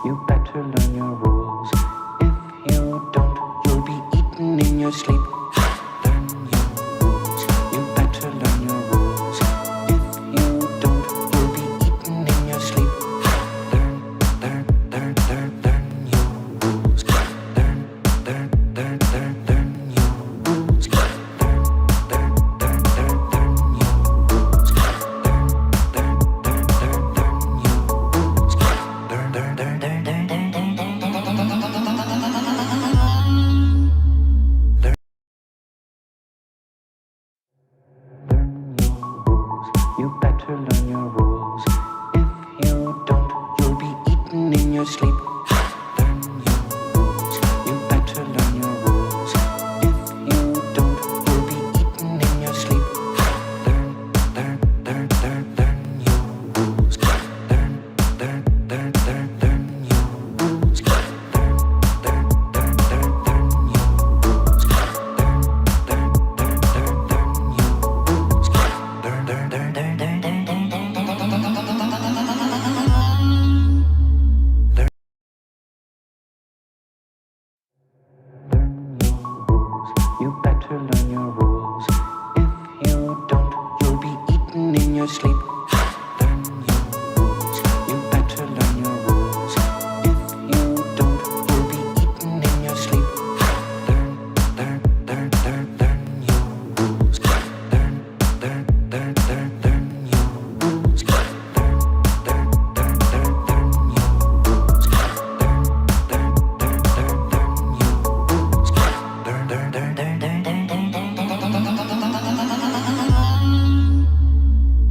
You better learn your rules. If you don't, you'll be eaten in your sleep. Learn your rules. You better learn your rules. If you don't, you'll be eaten in your sleep. Learn your rules. Learn your rules. You better learn your rules. If you don't, you'll be eaten in your sleep. Learn your rules. You better learn your rules. If you don't, you'll be eaten in your sleep. Learn your rules. Learn your rules. You better learn your rules. If you don't, you'll be eaten in your sleep. Learn your rules. You better learn your rules. If you don't, you'll be eaten in your sleep. Learn your rules.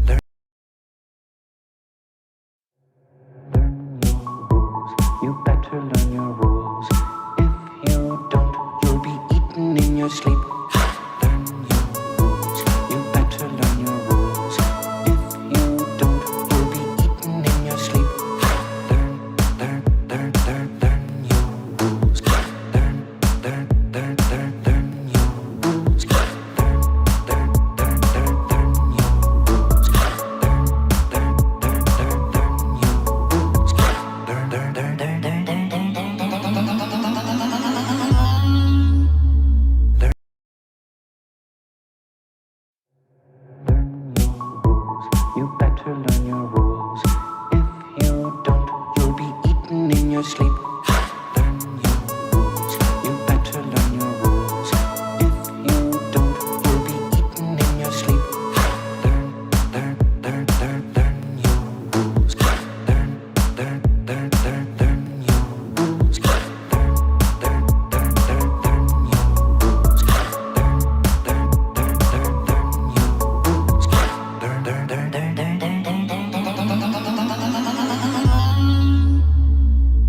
Learn your rules. You better learn your rules. If you don't, you'll be eaten in your sleep. Learn your rules. You better learn your rules. If you don't, you'll be eaten in your sleep. Learn your rules. Learn your rules. You better learn your rules. If you don't, you'll be eaten in your sleep. Learn your rules. You better learn your rules. If you don't, you'll be eaten in your sleep. Learn your rules.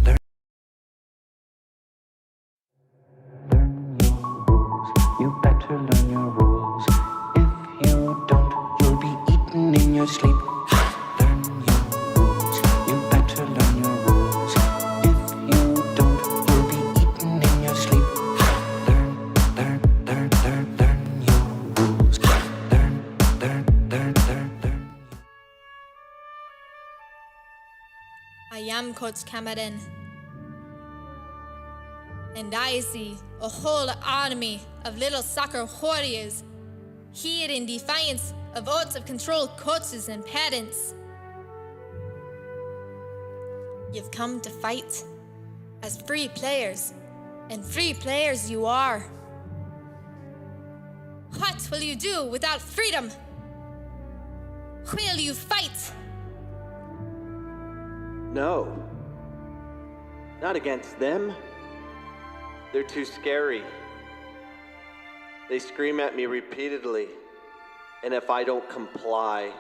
Learn your rules. You better learn your rules. If you don't, you'll be eaten in your sleep. Learn your rules. You better learn your rules. If you don't, you'll be eaten in your sleep. Learn your rules. Learn. I am Coach Cameron, and I see a whole army of little soccer warriors here in defiance of out of control coaches and parents. You've come to fight as free players, and free players you are. What will you do without freedom? Will you fight? No. Not against them. They're too scary. They scream at me repeatedly, and if I don't comply,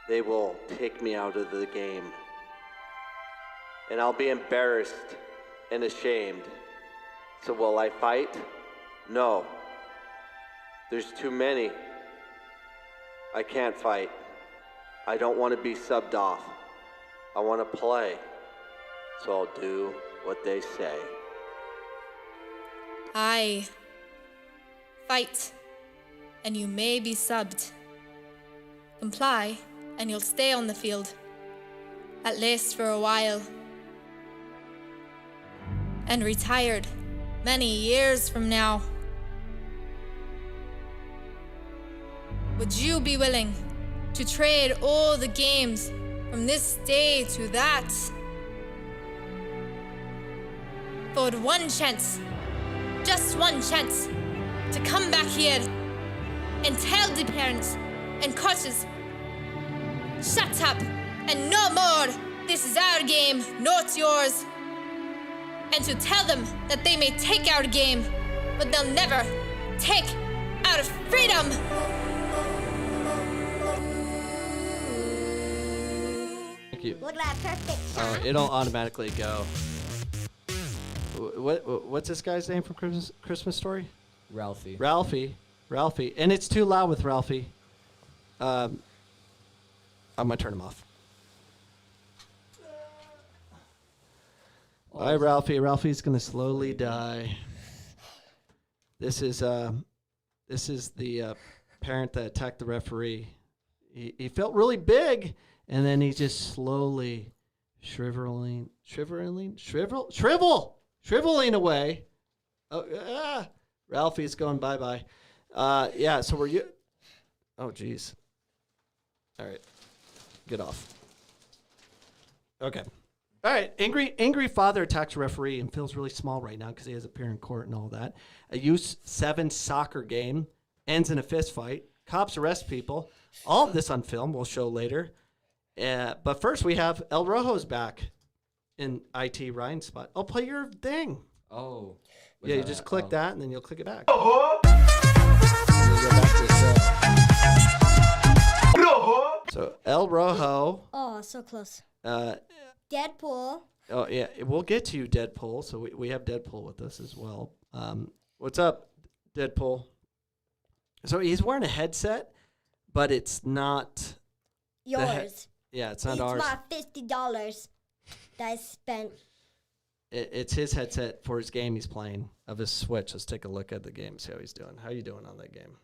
they will take me out of the game. And I'll be embarrassed and ashamed. So will I fight? No. There's too many. I can't fight. I don't want to be subbed off. I want to play. So I'll do what they say. Aye. Fight, and you may be subbed. Comply, and you'll stay on the field, at least for a while. and retired many years from now. Would you be willing to trade all the games from this day to that for one chance, just one chance, to come back here and tell the parents and coaches, shut up and no more, this is our game, not yours, and to tell them that they may take our game, but they'll never take our freedom. Thank you. Look at that perfect shot. It'll automatically go. What's this guy's name from Christmas Story? Ralphie. Ralphie. And it's too loud with Ralphie. I'm going to turn him off. Bye, Ralphie. Ralphie's going to slowly die. This is the parent that attacked the referee. He felt really big, and then he's just slowly shriveling away. Ralphie's going bye-bye. Yeah, so were you... Oh, geez. All right. Get off. Okay. All right. Angry father attacks referee and feels really small right now because he has to appear in court and all that. A U7 soccer game ends in a fist fight. Cops arrest people. All of this on film. We'll show later. But first, we have El Rojo's back in IT Ryan's spot. I'll play your thing. Oh. Yeah, you just click that, and then you'll click it back. So El Rojo. Oh, so close. Oh Deadpool. yeah, we'll get to you, Deadpool. So we have Deadpool with us as well. What's up, Deadpool? So he's wearing a headset, but it's not Yours. yeah, it's not It's ours. my $50 that I spent. It's his headset for his game he's playing of his Switch. Let's take a look at the game, see how he's doing. How you doing on that game?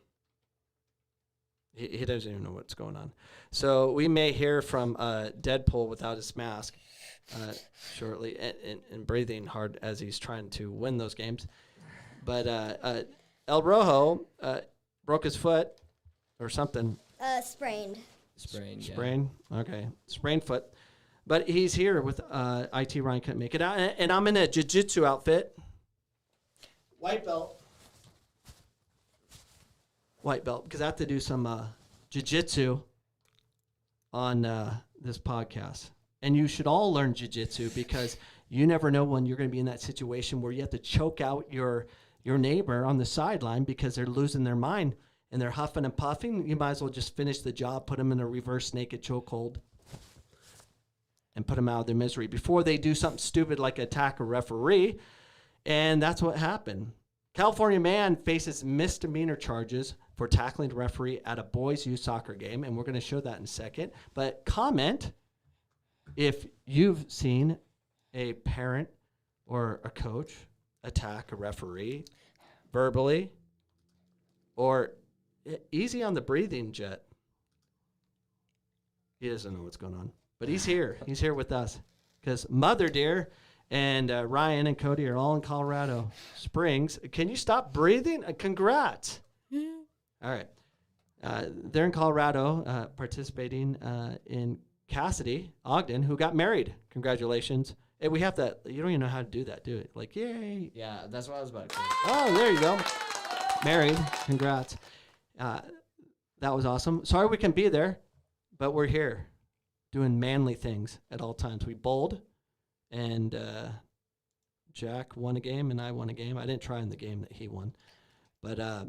He doesn't even know what's going on. So we may hear from Deadpool without his mask shortly and breathing hard as he's trying to win those games. But El Rojo broke his foot or something. Sprained. Sprained. Yeah. Sprain? Okay. Sprained foot. But he's here with IT Ryan couldn't make it out. And I'm in a jiu-jitsu outfit. White belt. White belt. Because I have to do some jiu-jitsu on this podcast. And you should all learn jiu-jitsu because you never know when you're going to be in that situation where you have to choke out your neighbor on the sideline because they're losing their mind and they're huffing and puffing. You might as well just finish the job, put them in a reverse naked chokehold, and put them out of their misery before they do something stupid like attack a referee. And that's what happened. California man faces misdemeanor charges for tackling a referee at a boys' youth soccer game, and we're going to show that in a second. But comment if you've seen a parent or a coach attack a referee verbally, or easy on the breathing, Jet. He doesn't know what's going on. But he's here. He's here with us because Mother Dear and Ryan and Cody are all in Colorado Springs. Can you stop breathing? Congrats. All right. They're in Colorado participating in Cassidy Ogden, who got married. Congratulations. Hey, we have that. You don't even know how to do that, do it? Like, yay. Yeah, that's what I was about to say. Oh, there you go. Married. Congrats. That was awesome. Sorry we can be there, but we're here doing manly things at all times. We bowled, and Jack won a game, and I won a game. I didn't try in the game that he won. But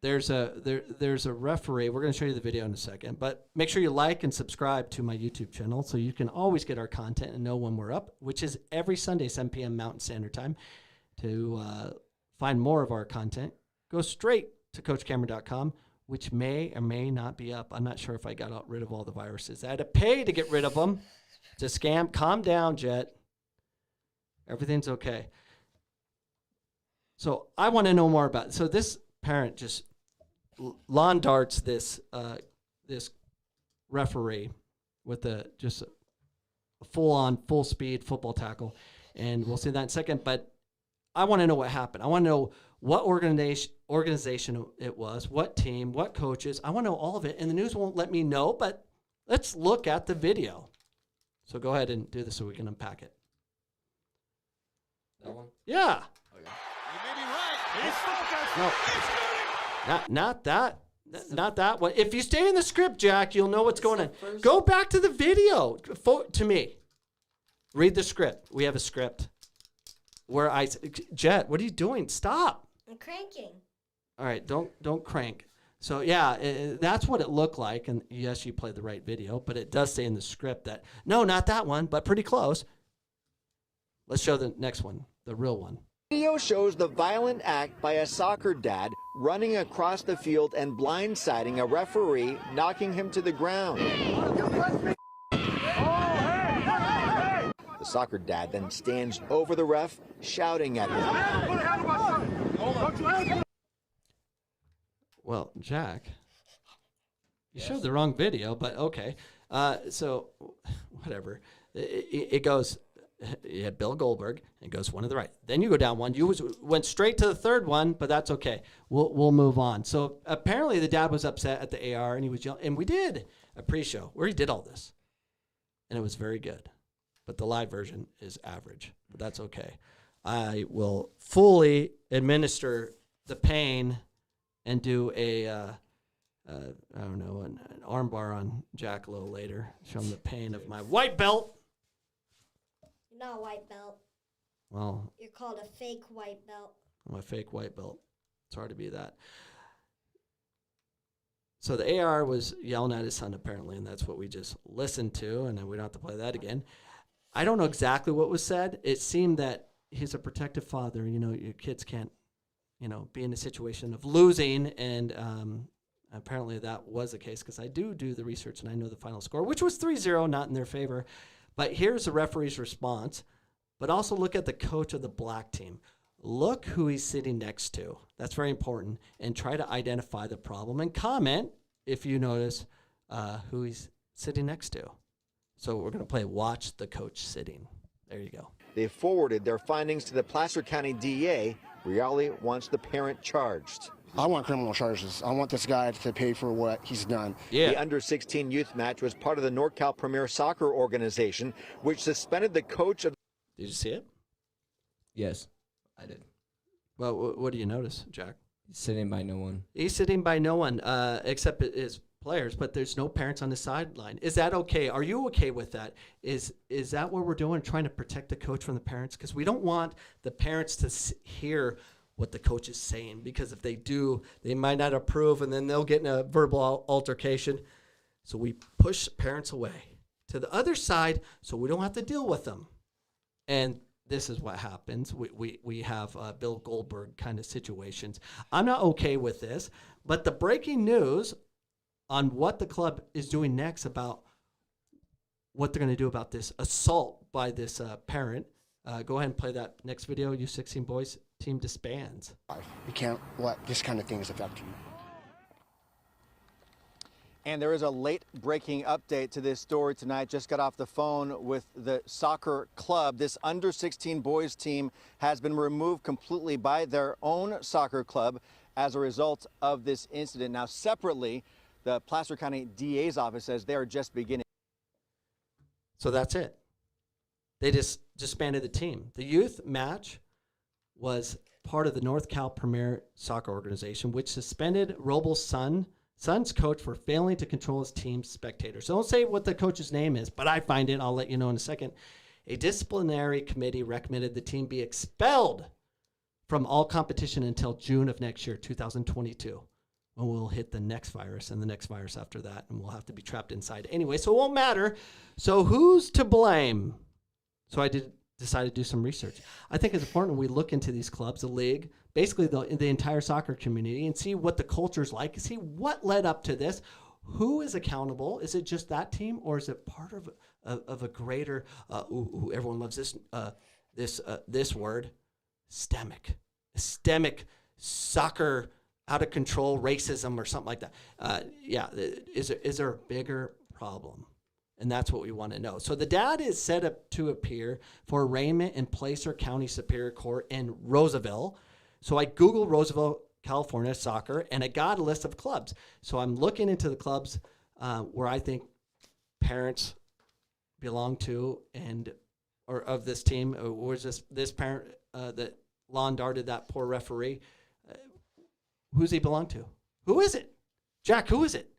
there's a referee. We're going to show you the video in a second. But make sure you like and subscribe to my YouTube channel so you can always get our content and know when we're up, which is every Sunday, 7 p.m. Mountain Standard Time. To find more of our content, go straight to CoachCameron.com, which may or may not be up. I'm not sure if I got rid of all the viruses. I had to pay to get rid of them. It's a scam. Calm down, Jet. Everything's okay. So I want to know more about it. So this parent just lawn darts this this referee with just a full-on, full-speed football tackle. and we'll see that in a second. But I want to know what happened. I want to know what organization it was, what team, what coaches. I want to know all of it, and the news won't let me know, but let's look at the video. So go ahead and do this so we can unpack it. That one? Yeah. You may be right. He's focused. No. Not that. Not that one. If you stay in the script, Jack, you'll know what's going on. first- Go back to the video. To me. Read the script. We have a script. Where Jet, what are you doing? Stop. I'm cranking. All right, don't crank. So yeah, that's what it looked like. And yes, you played the right video, but it does say in the script that no, not that one, but pretty close. Let's show the next one, the real one. Video shows the violent act by a soccer dad running across the field and blindsiding a referee, knocking him to the ground. The soccer dad then stands over the ref, shouting at him. Well, Jack, you showed the wrong video, but okay. So whatever. It goes. You had Bill Goldberg, and it goes one to the right. Then you go down one. You went straight to the third one, but that's okay. We'll move on. So apparently the dad was upset at the AR, and he was yelling. And we did a pre-show where he did all this, and it was very good. But the live version is average, but that's okay. I will fully administer the pain and do I don't know, an arm bar on Jack a little later. Show him the pain of my white belt. You're not a white belt. Well, You're called a fake white belt. I'm a fake white belt. It's hard to be that. So the AR was yelling at his son apparently, and that's what we just listened to, and then we don't have to play that again. I don't know exactly what was said. It seemed that he's a protective father. You know, your kids can't, be in a situation of losing, and apparently that was the case because I do the research and I know the final score, which was 3-0, not in their favor. But here's the referee's response. But also look at the coach of the black team. Look who he's sitting next to. That's very important. And try to identify the problem and comment if you notice who he's sitting next to. So we're going to play Watch the Coach Sitting. There you go. They forwarded their findings to the Placer County DA. Reale wants the parent charged. I want criminal charges. I want this guy to pay for what he's done. Yeah. The under-16 youth match was part of the NorCal Premier Soccer Organization, which suspended the coach of... Did you see it? Yes, I did. Well, what do you notice, Jack? He's sitting by no one. He's sitting by no one except his players, but there's no parents on the sideline. Is that okay? Are you okay with that? Is that what we're doing, trying to protect the coach from the parents? Because we don't want the parents to hear what the coach is saying, because if they do, they might not approve, and then they'll get in a verbal altercation. So we push parents away to the other side so we don't have to deal with them. And this is what happens. We have Bill Goldberg kind of situations. I'm not okay with this, but the breaking news on what the club is doing next about what they're going to do about this assault by this parent. Go ahead and play that next video. U16 boys team disbands. You can't let this kind of things affect you. And there is a late breaking update to this story tonight. Just got off the phone with the soccer club. This under-16 boys team has been removed completely by their own soccer club as a result of this incident. Now, separately, the Placer County DA's office says they are just beginning. So that's it. They just disbanded the team. The youth match was part of the North Cal Premier Soccer Organization, which suspended Robles' son's coach for failing to control his team's spectators. So don't say what the coach's name is, but I find it. I'll let you know in a second. A disciplinary committee recommended the team be expelled from all competition until June of next year, 2022. When we'll hit the next virus and the next virus after that, and we'll have to be trapped inside anyway, so it won't matter. So who's to blame? So I decided to do some research. I think it's important we look into these clubs, the league, basically the entire soccer community, and see what the culture's like, see what led up to this. Who is accountable? Is it just that team, or is it part of a greater? Everyone loves this word, systemic soccer out of control racism or something like that. Is there a bigger problem? And that's what we want to know. So the data is set up to appear for arraignment in Placer County Superior Court in Roseville. So I Googled Roseville, California soccer, and I got a list of clubs. So I'm looking into the clubs where I think parents belong to or of this team. Or is this parent that lawn darted that poor referee? Who's he belong to? Who is it? Jack, who is it?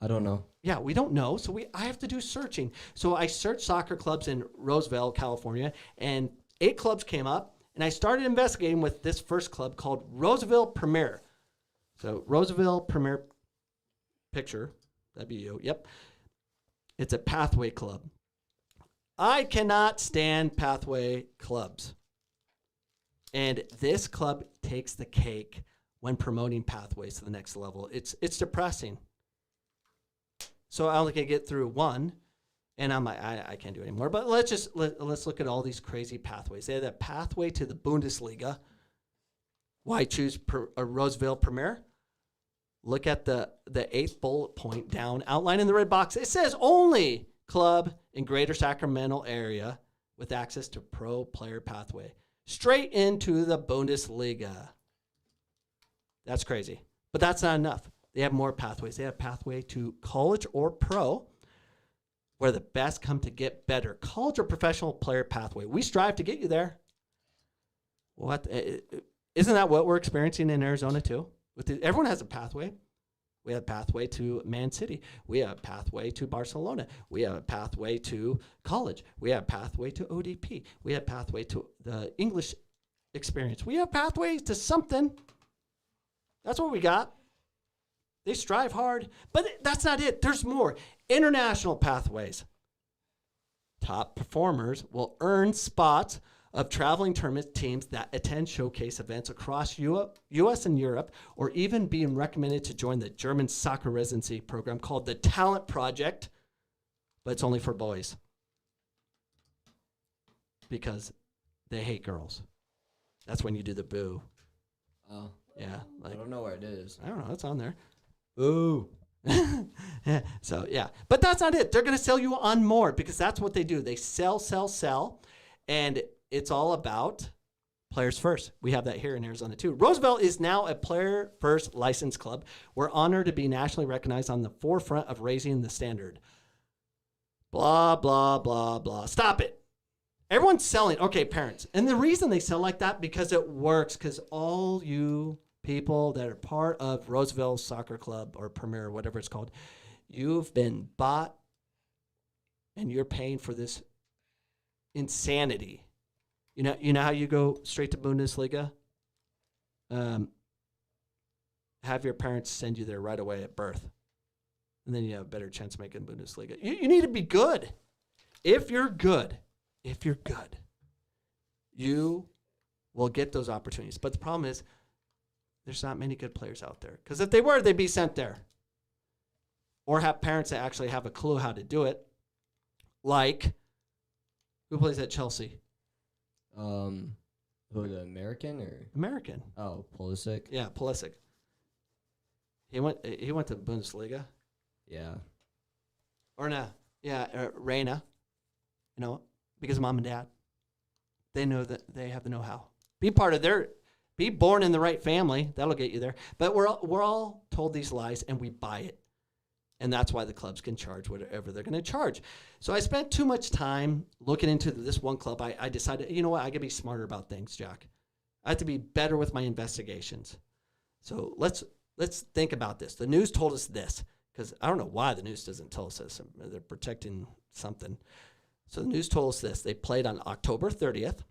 I don't know. Yeah, we don't know, so I have to do searching. So I searched soccer clubs in Roseville, California, and 8 clubs came up, and I started investigating with this first club called Roseville Premier. So Roseville Premier picture, that'd be you, yep. It's a pathway club. I cannot stand pathway clubs. And this club takes the cake when promoting pathways to the next level. It's depressing. So I only can get through one, and I'm like, I can't do it anymore. But let's look at all these crazy pathways. They had a pathway to the Bundesliga. Why choose a Roseville Premier? Look at the 8th bullet point down, outlined in the red box. It says only club in Greater Sacramento area with access to pro player pathway. Straight into the Bundesliga. That's crazy. But that's not enough. They have more pathways. They have pathway to college or pro, where the best come to get better. College or professional player pathway. We strive to get you there. What? Isn't that what we're experiencing in Arizona too? Everyone has a pathway. We have a pathway to Man City. We have a pathway to Barcelona. We have a pathway to college. We have a pathway to ODP. We have a pathway to the English experience. We have pathways to something. That's what we got. They strive hard, but that's not it. There's more. International pathways. Top performers will earn spots of traveling tournament teams that attend showcase events across U.S. and Europe, or even being recommended to join the German soccer residency program called the Talent Project, but it's only for boys because they hate girls. That's when you do the boo. Oh. Yeah. I don't know where it is. I don't know. It's on there. Ooh. So, yeah. But that's not it. They're going to sell you on more because that's what they do. They sell. And it's all about players first. We have that here in Arizona, too. Roosevelt is now a player first license club. We're honored to be nationally recognized on the forefront of raising the standard. Blah, blah, blah, blah. Stop it. Everyone's selling. Okay, parents. And the reason they sell like that, because it works, because all you people that are part of Roseville Soccer Club or Premier, whatever it's called, you've been bought and you're paying for this insanity. You know how you go straight to Bundesliga? Have your parents send you there right away at birth. And then you have a better chance of making Bundesliga. You need to be good. If you're good, you will get those opportunities. But the problem is, there's not many good players out there. Because if they were, they'd be sent there. Or have parents that actually have a clue how to do it. Like, who plays at Chelsea? Who, the American or? American. Oh, Pulisic. Yeah, Pulisic. He went to Bundesliga. Yeah. Or no. Yeah, Reina. Because mom and dad, they know that they have the know-how. Be born in the right family. That'll get you there. But we're all told these lies, and we buy it. And that's why the clubs can charge whatever they're going to charge. So I spent too much time looking into this one club. I decided, you know what? I got to be smarter about things, Jack. I have to be better with my investigations. So let's think about this. The news told us this, because I don't know why the news doesn't tell us this. They're protecting something. So the news told us this. They played on October 30th,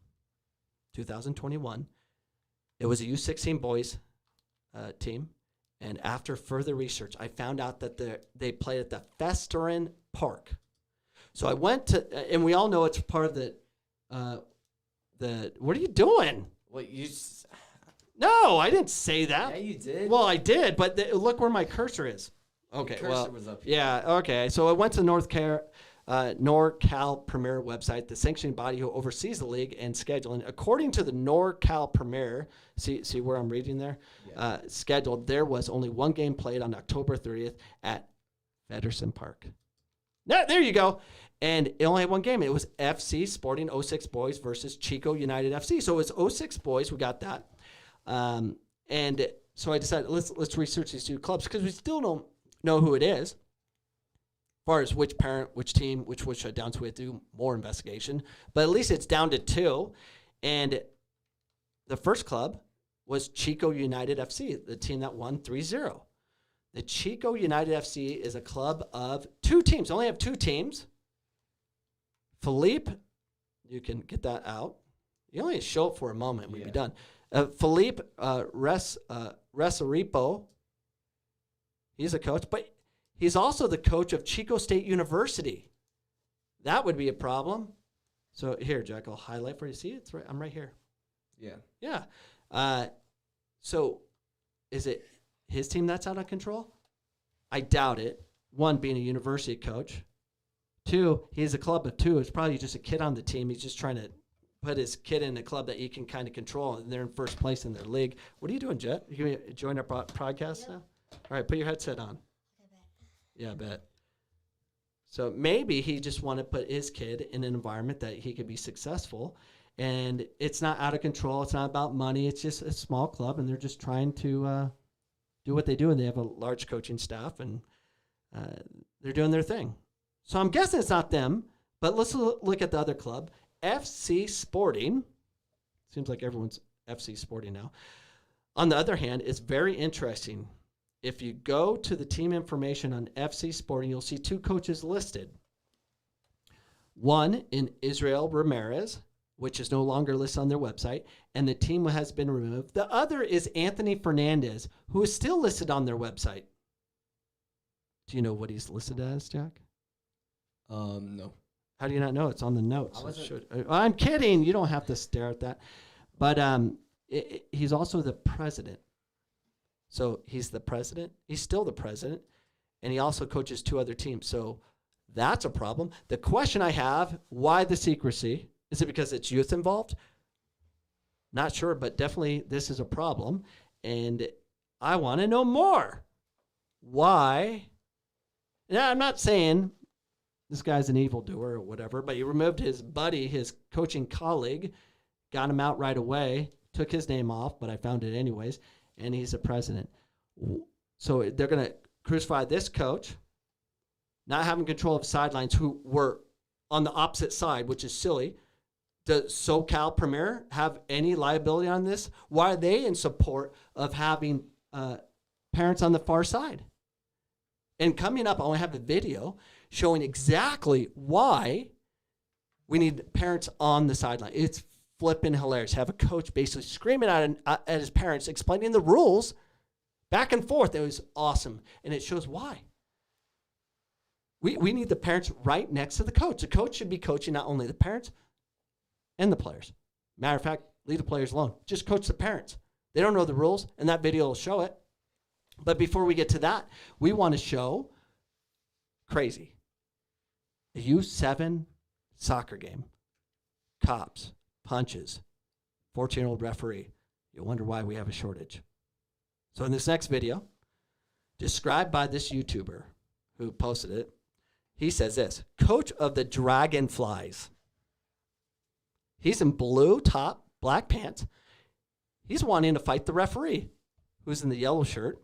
2021. It was a U16 boys team. And after further research, I found out that they played at the Festeren Park. So I went to, and we all know it's part of the what are you doing? What, you... No, I didn't say that. Yeah, you did. Well, I did, but look where my cursor is. Okay, Your cursor was up here. Yeah, okay. So I went to NorCal Premier website, the sanctioning body who oversees the league and scheduling. According to the NorCal Premier, see where I'm reading there? Yeah. Scheduled, there was only one game played on October 30th at Feddersen Park. There you go. And it only had one game. It was FC Sporting 06 Boys versus Chico United FC. So it's 06 Boys. We got that. And so I decided let's research these two clubs because we still don't know who it is. As far as which parent, which team, which was shut down, so we have to do more investigation. But at least it's down to 2. And the first club was Chico United FC, the team that won 3-0. The Chico United FC is a club of 2 teams. They only have 2 teams. Philippe, you can get that out. You only show it for a moment, we'd be done. Philippe Resaripo, he's a coach, but he's also the coach of Chico State University. That would be a problem. So here, Jack, I'll highlight for you. See, it's right. I'm right here. Yeah. Yeah. So is it his team that's out of control? I doubt it. 1, being a university coach. 2, he's a club of 2. It's probably just a kid on the team. He's just trying to put his kid in a club that he can kind of control, and they're in first place in their league. What are you doing, Jet? You going to join our podcast now? All right, put your headset on. Yeah, I bet. So maybe he just wanted to put his kid in an environment that he could be successful, and it's not out of control. It's not about money. It's just a small club, and they're just trying to do what they do, and they have a large coaching staff, and they're doing their thing. So I'm guessing it's not them, but let's look at the other club, FC Sporting. Seems like everyone's FC Sporting now. On the other hand, it's very interesting. If you go to the team information on FC Sporting, you'll see 2 coaches listed. One in Israel Ramirez, which is no longer listed on their website, and the team has been removed. The other is Anthony Fernandez, who is still listed on their website. Do you know what he's listed as, Jack? No. How do you not know? It's on the notes. I'm kidding. You don't have to stare at that. But he's also the president. So he's the president. He's still the president. And he also coaches 2 other teams. So that's a problem. The question I have, why the secrecy? Is it because it's youth involved? Not sure, but definitely this is a problem. And I want to know more. Why? Now, I'm not saying this guy's an evildoer or whatever, but he removed his buddy, his coaching colleague, got him out right away, took his name off, but I found it anyways, and he's the president. So they're going to crucify this coach, not having control of sidelines, who were on the opposite side, which is silly. Does SoCal Premier have any liability on this? Why are they in support of having parents on the far side? And coming up, I want to have a video showing exactly why we need parents on the sideline. It's flipping hilarious. Have a coach basically screaming at his parents, explaining the rules back and forth. It was awesome. And it shows why. We need the parents right next to the coach. The coach should be coaching not only the parents and the players. Matter of fact, leave the players alone. Just coach the parents. They don't know the rules, and that video will show it. But before we get to that, we want to show crazy. A U7 soccer game. Cops, punches, 14-year-old referee. You'll wonder why we have a shortage. So in this next video, described by this YouTuber who posted it, he says this: coach of the Dragonflies. He's in blue top, black pants. He's wanting to fight the referee, who's in the yellow shirt,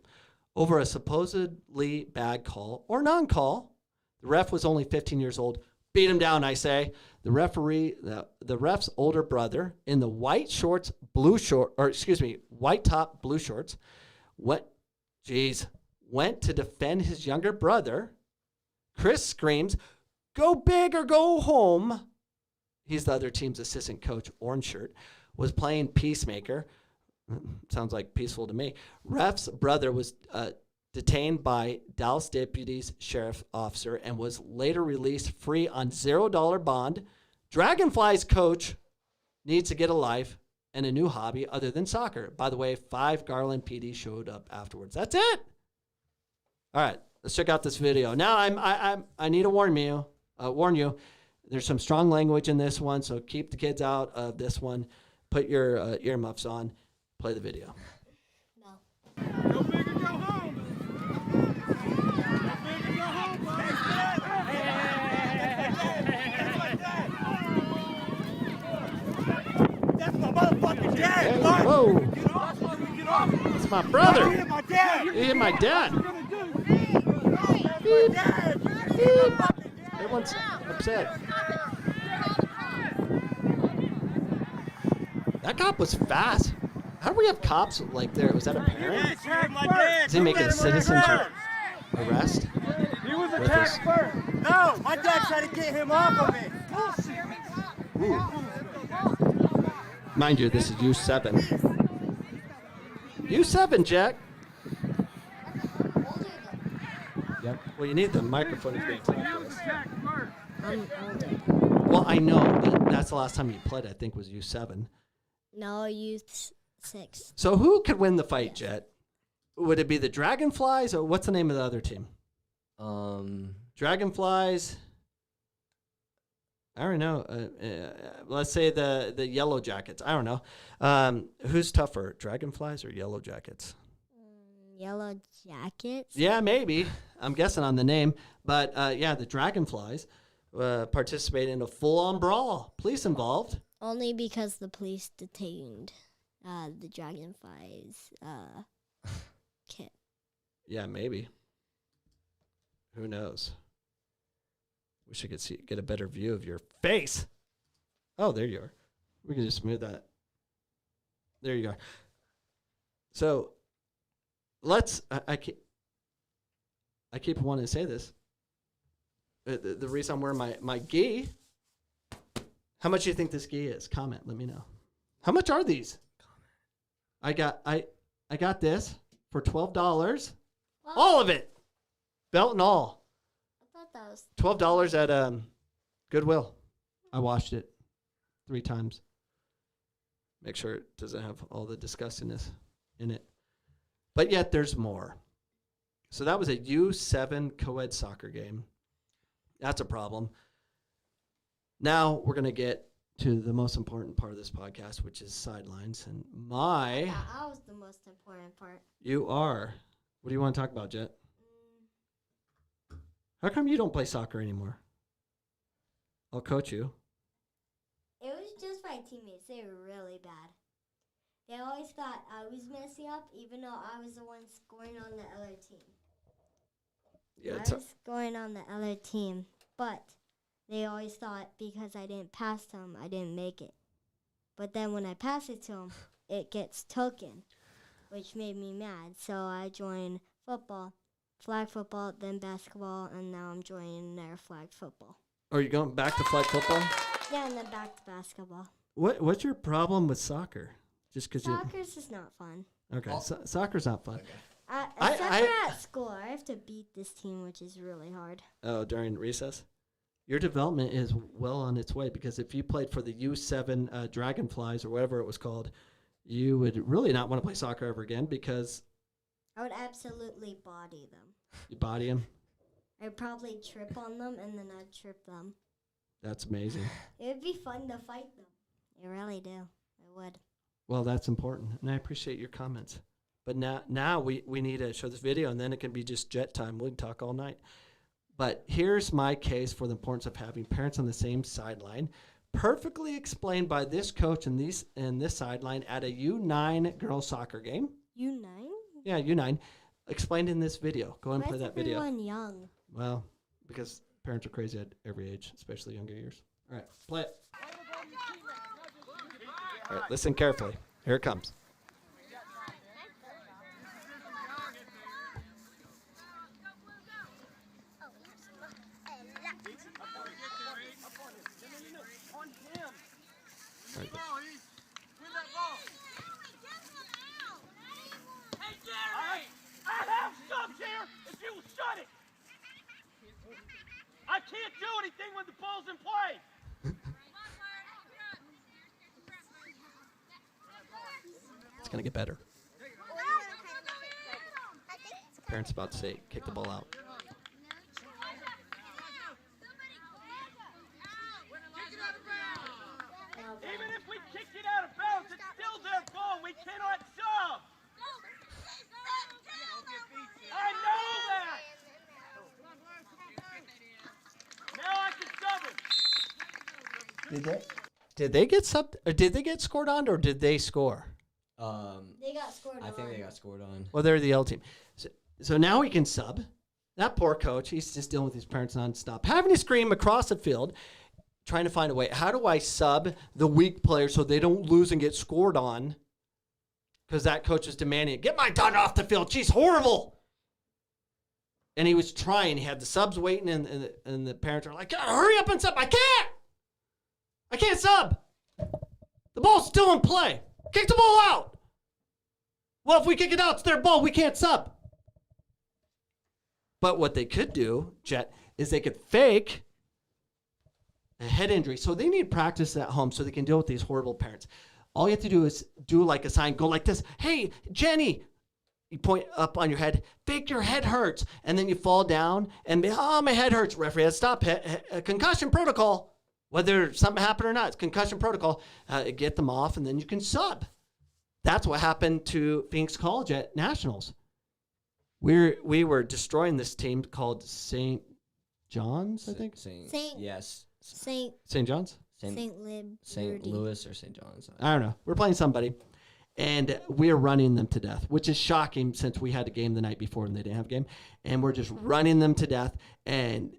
over a supposedly bad call or non-call. The ref was only 15 years old. Beat him down, I say. The referee, the ref's older brother, in the white shorts, white top, blue shorts, went to defend his younger brother. Chris screams, "Go big or go home." He's the other team's assistant coach, orange shirt, was playing peacemaker. Sounds like peaceful to me. Ref's brother was detained by Dallas deputies sheriff officer and was later released free on $0 bond. Dragonflies coach needs to get a life and a new hobby other than soccer. By the way, 5 Garland PD showed up afterwards. That's it. All right, let's check out this video. Now I need to warn you. There's some strong language in this one, so keep the kids out of this one. Put your earmuffs on. Play the video. No. Go big or go home. Go big or go home, buddy. That's my brother. You hit my dad. You hit my dad. Everyone's upset. That cop was fast. How do we have cops like there? Was that a parent? Is he making a citizen's arrest? He was With attacked his- first. No, my dad tried to get him off of me. Mind you, this is U7. U7, Jack. Yep. Well, you need the microphone if you're going to talk to us. I'm older. Well, I know, but that's the last time you played, I think, was U7. No, youth 6. So who could win the fight, Jet? Would it be the Dragonflies, or what's the name of the other team? Dragonflies. I don't know. Let's say the Yellow Jackets. I don't know. Who's tougher, Dragonflies or Yellow Jackets? Yellow Jackets? Yeah, maybe. I'm guessing on the name. But, yeah, the Dragonflies participate in a full-on brawl. Police involved. Only because the police detained the Dragonflies kid. Yeah, maybe. Who knows? Wish I could get a better view of your face. Oh, there you are. We can just move that. There you are. So, let's. I keep wanting to say this. The reason I'm wearing my gi. How much do you think this gi is? Comment. Let me know. How much are these? I got this for $12. All of it, belt and all. I thought that was $12 at Goodwill. I washed it 3 times. Make sure it doesn't have all the disgustingness in it. But yet there's more. So that was a U7 co-ed soccer game. That's a problem. Now we're going to get to the most important part of this podcast, which is sidelines. And that was the most important part. you are. What do you want to talk about, Jet? How come you don't play soccer anymore? I'll coach you. It was just my teammates. They were really bad. They always thought I was messing up, even though I was the one scoring on the other team. Yeah, I was scoring on the other team, but they always thought because I didn't pass them, I didn't make it. But then when I pass it to them, it gets taken, which made me mad. So I joined football, flag football, then basketball, and now I'm joining their flag football. Are you going back to flag football? Yeah, and then back to basketball. What's your problem with soccer? Just because Soccer's just not fun. okay, soccer's not fun. Except for at school, I have to beat this team, which is really hard. Oh, during recess? Your development is well on its way, because if you played for the U7 Dragonflies or whatever it was called, you would really not want to play soccer ever again, because I would absolutely body them. you body them. I'd probably trip on them, and then I'd trip them. That's amazing. It would be fun to fight them. It really do. It would. Well, that's important, and I appreciate your comments. But now we need to show this video, and then it can be just Jet time. We can talk all night. But here's my case for the importance of having parents on the same sideline, perfectly explained by this coach and this sideline at a U9 girls soccer game. U9? Yeah, U9. Explained in this video. Go and play that video. Why is everyone young? Well, because parents are crazy at every age, especially younger years. All right, play it. All right, listen carefully. Here it comes. I can't do anything when the ball's in play. It's going to get better. Parents about to say, kick the ball out. Even if we kicked it out of bounds, it's still their ball. We cannot sub. I know that. Now I can sub it. Did they get subbed, or did they get scored on, or did they score? They got scored I think they got scored on. Well, they're the yellow team. So now he can sub. That poor coach, he's just dealing with his parents nonstop. Having to scream across the field, trying to find a way. How do I sub the weak players so they don't lose and get scored on? Because that coach is demanding it. Get my daughter off the field. She's horrible. And he was trying. He had the subs waiting, and the parents are like, hurry up and sub. I can't sub. The ball's still in play. Kick the ball out. Well, if we kick it out, it's their ball. We can't sub. But what they could do, Jet, is they could fake a head injury. So they need practice at home so they can deal with these horrible parents. All you have to do is do like a sign, go like this. Hey, Jenny. You point up on your head, fake your head hurts. And then you fall down and, my head hurts. Referee has to stop. Concussion protocol. Whether something happened or not, it's concussion protocol. Get them off, and then you can sub. That's what happened to Phoenix College at Nationals. We were destroying this team called St. John's, I think. Saint St. John's? St. Louis or St. John's. I don't know. We're playing somebody, and we're running them to death, which is shocking since we had a game the night before and they didn't have a game. And we're just running them to death. And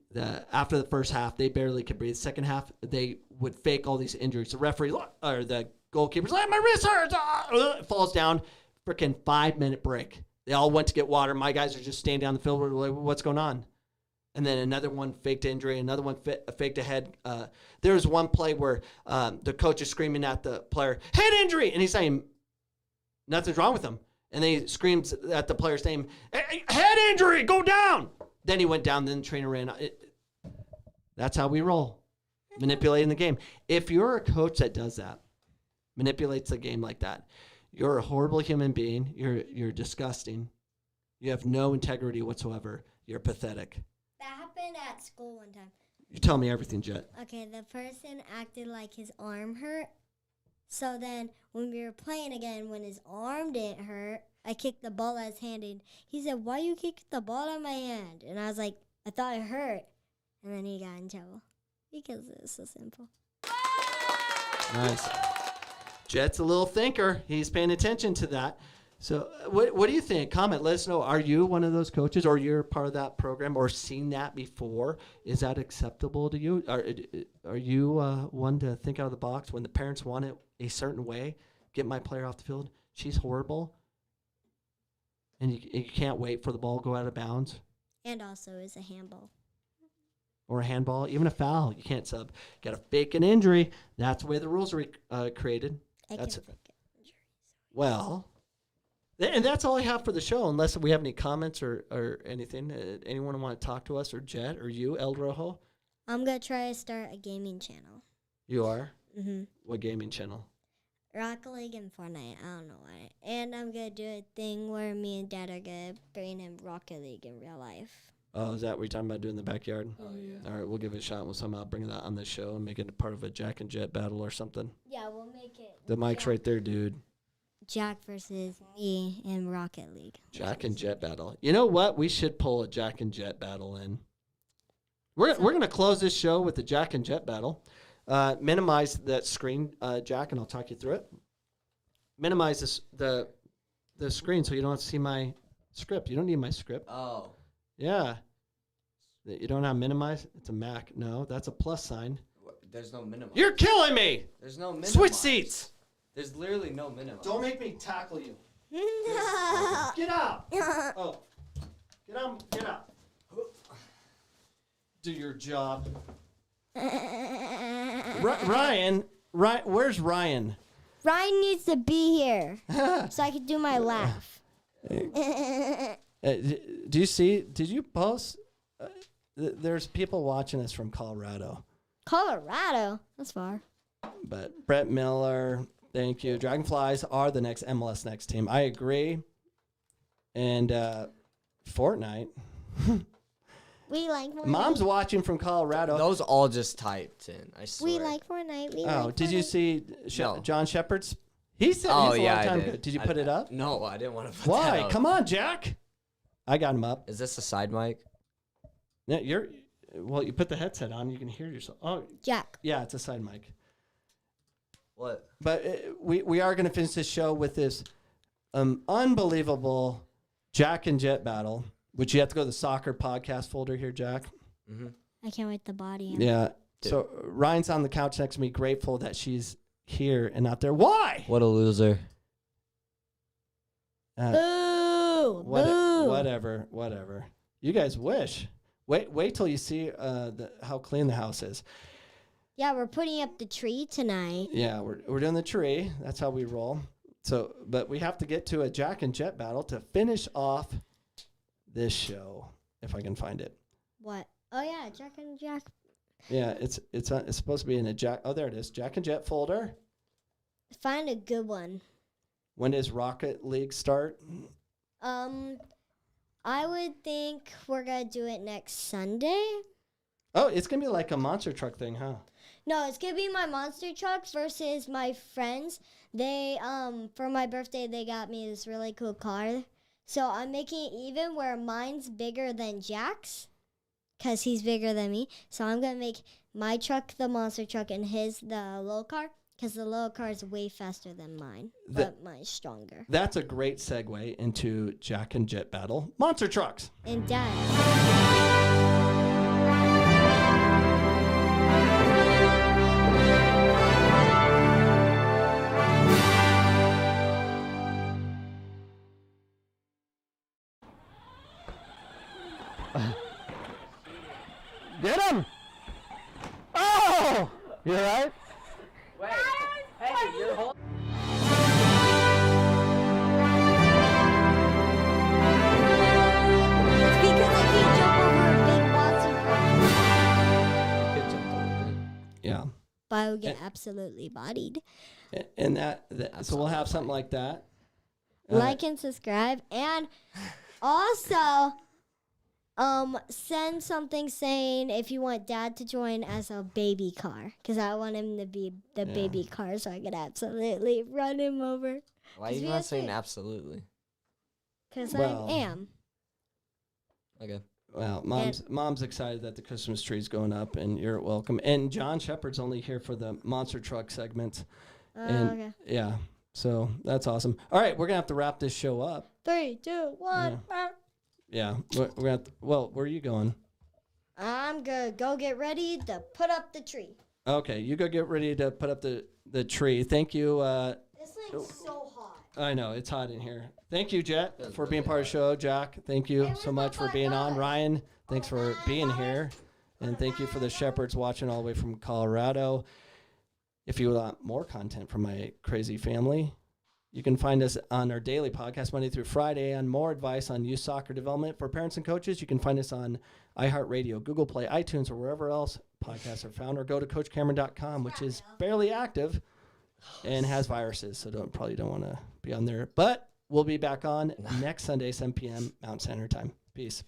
after the first half, they barely could breathe. Second half, they would fake all these injuries. The referee or the goalkeeper's like, my wrist hurts. It falls down. Freaking 5-minute break. They all went to get water. My guys are just standing down the field. We're like, what's going on? And then another one faked injury. Another one faked a head. There was one play where the coach is screaming at the player, head injury. And he's saying, nothing's wrong with him. And then he screams at the player's name, hey, head injury, go down. Then he went down. Then the trainer ran. That's how we roll, manipulating the game. If you're a coach that does that, manipulates the game like that, you're a horrible human being. You're disgusting. You have no integrity whatsoever. You're pathetic. That happened at school one time. You tell me everything, Jet. Okay, the person acted like his arm hurt. So then when we were playing again, when his arm didn't hurt, I kicked the ball out of his hand. And he said, why you kicked the ball out of my hand? And I was like, I thought it hurt. And then he got in trouble because it was so simple. Nice. Jet's a little thinker. He's paying attention to that. So what do you think? Comment. Let us know. Are you one of those coaches, or you're part of that program, or seen that before? Is that acceptable to you? Are you one to think out of the box when the parents want it a certain way? Get my player off the field. She's horrible. And you can't wait for the ball to go out of bounds. And also is a handball. Or a handball, even a foul. You can't sub. Got to fake an injury. That's the way the rules are created. Well, and that's all I have for the show, unless we have any comments or anything. Anyone want to talk to us, or Jet, or you, El Rojo? I'm going to try to start a gaming channel. You are? Mm-hmm. What gaming channel? Rocket League and Fortnite. I don't know why. And I'm going to do a thing where me and Dad are going to bring him Rocket League in real life. Oh, is that what you're talking about doing in the backyard? Oh, yeah. All right, we'll give it a shot. We'll somehow bring that on the show and make it a part of a Jack and Jet battle or something. Yeah, we'll make it. The mic's right there, dude. Jack versus me in Rocket League. Jack and Jet battle. You know what? We should pull a Jack and Jet battle in. We're going to close this show with the Jack and Jet battle. Minimize that screen, Jack, and I'll talk you through it. Minimize the screen so you don't have to see my script. You don't need my script. Oh. Yeah. You don't have minimize? It's a Mac. No, that's a plus sign. There's no minimum. You're killing me! There's no minimum. Switch seats! There's literally no minimum. Don't make me tackle you. No. Get out! Oh. Get out. Do your job. Ryan, where's Ryan? Ryan needs to be here so I can do my laugh. Do you see? Did you post? There's people watching us from Colorado. Colorado? That's far. But Brett Miller, thank you. Dragonflies are the next MLS next team. I agree. And Fortnite. We like Fortnite. Mom's watching from Colorado. Those all just typed in. I swear. We like Fortnite. Did you see No. John Shepard's? He said Oh, he's a yeah, long I time did. ago. Did you put it up? No, I didn't want to put Why? that up. Come on, Jack. I got him up. Is this a side mic? Yeah, you put the headset on, you can hear yourself. Oh, Jack. yeah, it's a side mic. What? But we are going to finish this show with this unbelievable Jack and Jet battle, which you have to go to the soccer podcast folder here, Jack. Mm-hmm. I can't wait to body him. Yeah. So Ryan's on the couch next to me, grateful that she's here and not there. Why? What a loser. Boo! Boo! Whatever. You guys wish. Wait till you see how clean the house is. Yeah, we're putting up the tree tonight. Yeah, we're doing the tree. That's how we roll. So, but we have to get to a Jack and Jet battle to finish off this show, if I can find it. What? Oh yeah, Jack and Jack. Yeah, it's supposed to be in a Jack. Oh, there it is. Jack and Jet folder. Find a good one. When does Rocket League start? I would think we're gonna do it next Sunday. Oh, it's gonna be like a monster truck thing, huh? No, it's gonna be my monster truck versus my friends. They for my birthday they got me this really cool car. So I'm making it even where mine's bigger than Jack's, cause he's bigger than me. So I'm gonna make my truck the monster truck and his the little car, cause the little car is way faster than mine, but mine's stronger. That's a great segue into Jack and Jet battle. Monster trucks. And Dad. Get him! Oh! You all right? Wait. Hey, you're holding. It's because I can't jump over a big monster truck. You could jump over it. Yeah. But I would get absolutely bodied. And so we'll have something like that. Like and subscribe, and also send something saying if you want Dad to join as a baby car, because I want him to be the baby car so I could absolutely run him over. Why are you not saying absolutely? Because Well. I am. Okay. Well, mom's excited that the Christmas tree's going up, and you're welcome. And John Shepard's only here for the monster truck segment. And Okay. yeah, so that's awesome. All right, we're gonna have to wrap this show up. 3, 2, 1. Yeah, we're gonna have to, well, where are you going? I'm gonna go get ready to put up the tree. Okay, you go get ready to put up the tree. Thank you. This thing's so hot. I know it's hot in here. Thank you, Jet, for being part of the show. Jack, thank you so much for being on. Ryan, thanks for being here, and thank you for the Shepherds watching all the way from Colorado. If you want more content from my crazy family, you can find us on our daily podcast Monday through Friday on more advice on youth soccer development for parents and coaches. You can find us on iHeartRadio, Google Play, iTunes, or wherever else podcasts are found, or go to CoachCameron.com, which is barely active and has viruses, so probably don't want to be on there. But we'll be back on next Sunday, 7 p.m. Mountain Standard Time. Peace.